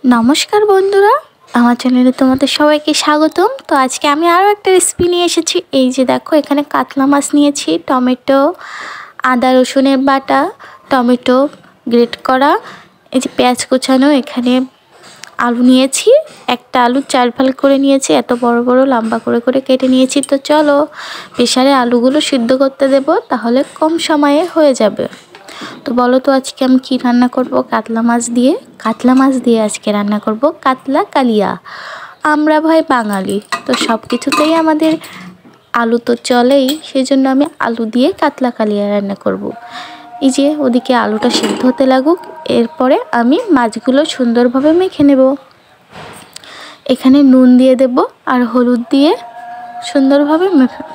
नमस्कार बंधुरा আমার চ্যানেলে তোমাদের সবাইকে স্বাগতম। তো আজকে আমি আরও একটা রেসিপি নিয়ে এসেছি। এই যে দেখো, এখানে কাতলা মাছ নিয়েছি, টমেটো, আদা রসুনের বাটা, টমেটো গ্রেট করা, এই যে পেঁয়াজ কুচানো, এখানে আলু নিয়েছি, একটা আলু 4 ফাল করে নিয়েছি, এত বড় বড় লম্বা করে করে কেটে নিয়েছি। তো চলো প্রেসারে আলুগুলো সিদ্ধ করতে দেব, তাহলে কম সময়ে হয়ে যাবে। তো বলো তো আজকে আমি কি রান্না করব? কাতলা মাছ দিয়ে আজকে রান্না করব কাতলা কালিয়া। আমরা ভাই বাঙালি, তো সব কিছুতেই আমাদের আলু তো চলেই, সেই জন্য আমি আলু দিয়ে কাতলা কালিয়া রান্না করব। এই যে ওদিকে আলুটা সিদ্ধ হতে লাগুক, এরপরে আমি মাছগুলো সুন্দরভাবে মেখে নেব। এখানে নুন দিয়ে দেব আর হলুদ দিয়ে সুন্দরভাবে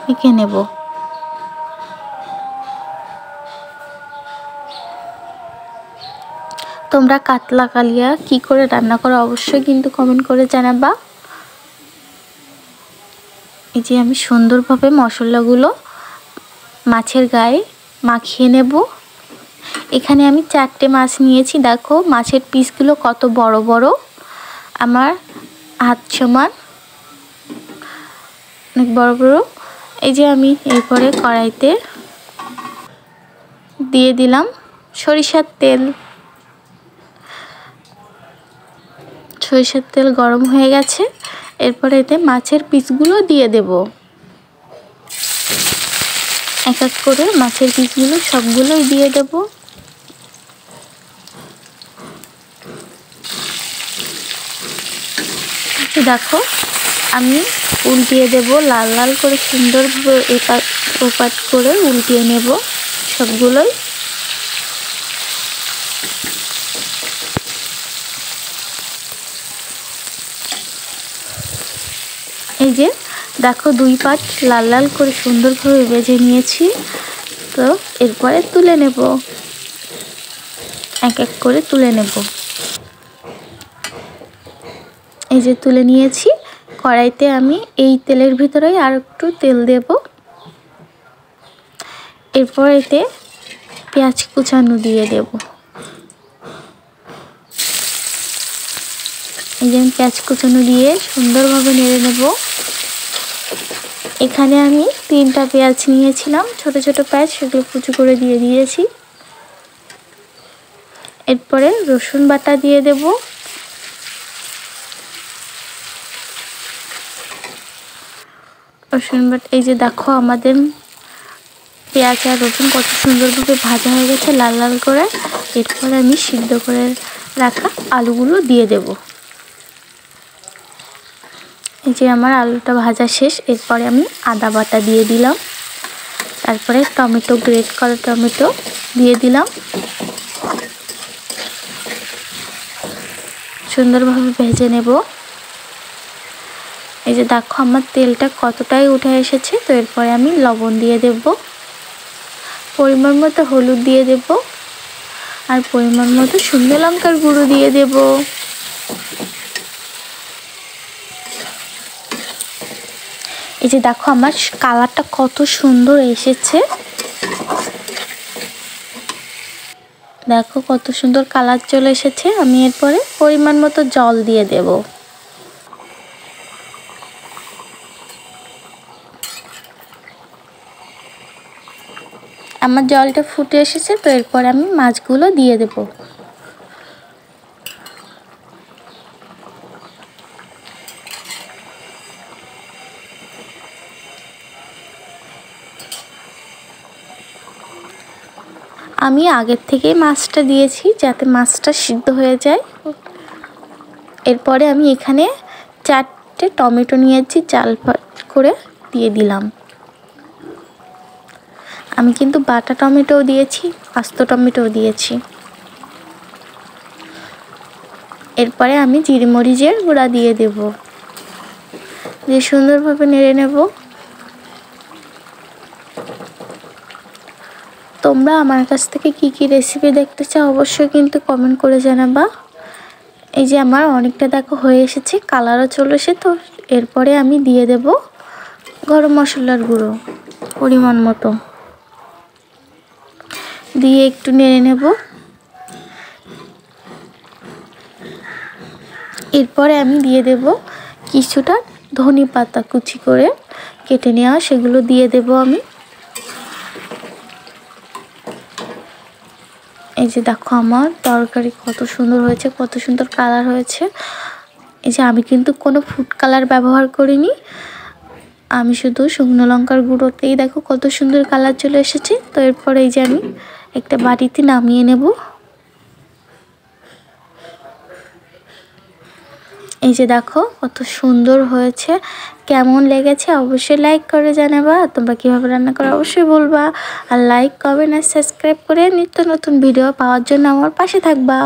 মেখে নেব। তোমরা কাতলা কালিয়া কি করে রান্না করো অবশ্যই কিন্তু কমেন্ট করে জানাবা। এই যে আমি সুন্দরভাবে মশলাগুলো মাছের গায়ে মাখিয়ে নেব। এখানে আমি 4টে মাছ নিয়েছি, দেখো মাছের পিসগুলো কত বড় বড়, আমার হাত সমান, অনেক বড় বড়। এই যে আমি এরপরে কড়াইতে দিয়ে দিলাম সরিষার তেল। সরিষার তেল গরম হয়ে গেছে, এরপর এতে মাছের পিসগুলো দিয়ে দেব। এক এক করে মাছের পিসগুলো সবগুলোই দিয়ে দেব। দেখো আমি উল্টিয়ে দেব, লাল লাল করে সুন্দরভাবে এপাট ওপাট করে উল্টিয়ে নেব সবগুলোই। এই যে দেখো 2 পাট লাল লাল করে সুন্দরভাবে ভেজে নিয়েছি। তো এরপরে তুলে নেব, এক এক করে তুলে নেব। এই যে তুলে নিয়েছি। কড়াইতে আমি এই তেলের ভিতরেই আর একটু তেল দেব। এরপর এতে পেঁয়াজ কুচানো দিয়ে দেব। এই যে পেঁয়াজ কুচানো দিয়ে সুন্দরভাবে নেড়ে নেব। এখানে আমি 3টা পেঁয়াজ নিয়েছিলাম, ছোট ছোট পেঁয়াজ, সেগুলো কুচি করে দিয়ে দিয়েছি। এরপরে রসুন বাটা দিয়ে দেব। রসুন বাটা, এই যে দেখো আমাদের পেঁয়াজ আর রসুন কত সুন্দরভাবে ভাজা হয়ে গেছে লাল লাল করে। এরপরে আমি সিদ্ধ করে রাখা আলুগুলো দিয়ে দেব। এই যে আমার আলুটা ভাজা শেষ, এরপরে আমি আদা বাটা দিয়ে দিলাম, তারপরে টমেটো গ্রেট করা টমেটো দিয়ে দিলাম। সুন্দরভাবে ভেজে নেব। এই যে দেখো আমার তেলটা কতটাই উঠে এসেছে। তো এরপরে আমি লবণ দিয়ে দেব, পরিমাণ মতো হলুদ দিয়ে দেব, আর পরিমাণ মতো শুকনো লঙ্কার গুঁড়ো দিয়ে দেব। এই যে দেখো আমার কালারটা কত সুন্দর এসেছে, দেখো কত সুন্দর কালার চলে এসেছে। আমি এরপরে পরিমাণ মতো জল দিয়ে দেব। আমার জলটা ফুটে এসেছে, তো এরপর আমি মাছগুলো দিয়ে দেব। আমি আগের থেকেই মাছটা দিয়েছি যাতে মাছটা সিদ্ধ হয়ে যায়। এরপরে আমি এখানে 4টে টমেটো নিয়েছি, চাল করে দিয়ে দিলাম। আমি কিন্তু বাটা টমেটোও দিয়েছি, আস্ত টমেটোও দিয়েছি। এরপরে আমি জিরে মরিচের গুঁড়া দিয়ে দেব, দিয়ে সুন্দরভাবে নেড়ে নেব। তোমরা আমার কাছ থেকে কি কি রেসিপি দেখতে চাও অবশ্যই কিন্তু কমেন্ট করে জানাবা। এই যে আমার অনেকটা দেখো হয়ে এসেছে, কালারও চলে এসে। তো এরপরে আমি দিয়ে দেব গরম মশলার গুঁড়ো পরিমাণ মতো, দিয়ে একটু নেড়ে নেব। এরপরে আমি দিয়ে দেব কিছুটা ধনে পাতা কুচি করে কেটে নেওয়া, সেগুলো দিয়ে দেব আমি। এই যে দেখো আমার তরকারি কত সুন্দর হয়েছে, কত সুন্দর কালার হয়েছে। এই যে আমি কিন্তু কোনো ফুড কালার ব্যবহার করিনি, আমি শুধু শুকনো লঙ্কার গুঁড়োতেই দেখো কত সুন্দর কালার চলে এসেছে। তো এরপরে এই যে আমি একটা বাটিতে নামিয়ে নেব। এই যে দেখো কত সুন্দর হয়েছে, কেমন লেগেছে অবশ্যই লাইক করে জানাবা। তোমরা কীভাবে রান্না করো অবশ্যই বলবা। আর লাইক কমেন্ট আর সাবস্ক্রাইব করে নিত্য নতুন ভিডিও পাওয়ার জন্য আমার পাশে থাকবা।